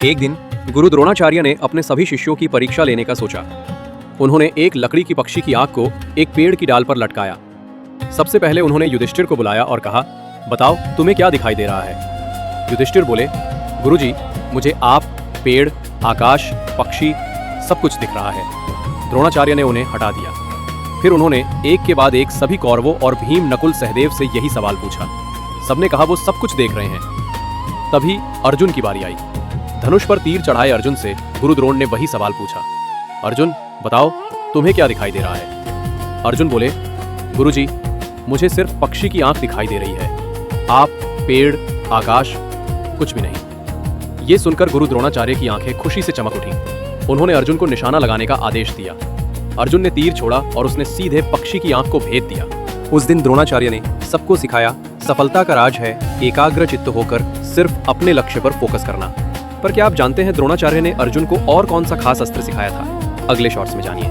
एक दिन गुरु द्रोणाचार्य ने अपने सभी शिष्यों की परीक्षा लेने का सोचा। उन्होंने एक लकड़ी की पक्षी की आंख को एक पेड़ की डाल पर लटकाया। सबसे पहले उन्होंने युधिष्ठिर को बुलाया और कहा, बताओ तुम्हें क्या दिखाई दे रहा है। युधिष्ठिर बोले, गुरुजी, मुझे आप, पेड़, आकाश, पक्षी सब कुछ दिख रहा है। द्रोणाचार्य ने उन्हें हटा दिया। फिर उन्होंने एक के बाद एक सभी कौरवों और भीम, नकुल, सहदेव से यही सवाल पूछा। सबने कहा वो सब कुछ देख रहे हैं। तभी अर्जुन की बारी आई। धनुष पर तीर चढ़ाए अर्जुन से गुरु द्रोण ने वही सवाल पूछा, अर्जुन बताओ तुम्हें क्या दिखाई दे रहा है। अर्जुन बोले, गुरुजी, मुझे सिर्फ पक्षी की आंख दिखाई दे रही है, आप, पेड़, आकाश कुछ भी नहीं। ये सुनकर गुरु द्रोणाचार्य की आंखें खुशी से चमक उठी। उन्होंने अर्जुन को निशाना लगाने का आदेश दिया। अर्जुन ने तीर छोड़ा और उसने सीधे पक्षी की आंख को भेद दिया। उस दिन द्रोणाचार्य ने सबको सिखाया, सफलता का राज है एकाग्र चित्त होकर सिर्फ अपने लक्ष्य पर फोकस करना। पर क्या आप जानते हैं द्रोणाचार्य ने अर्जुन को और कौन सा खास अस्त्र सिखाया था? अगले शॉर्ट्स में जानिए।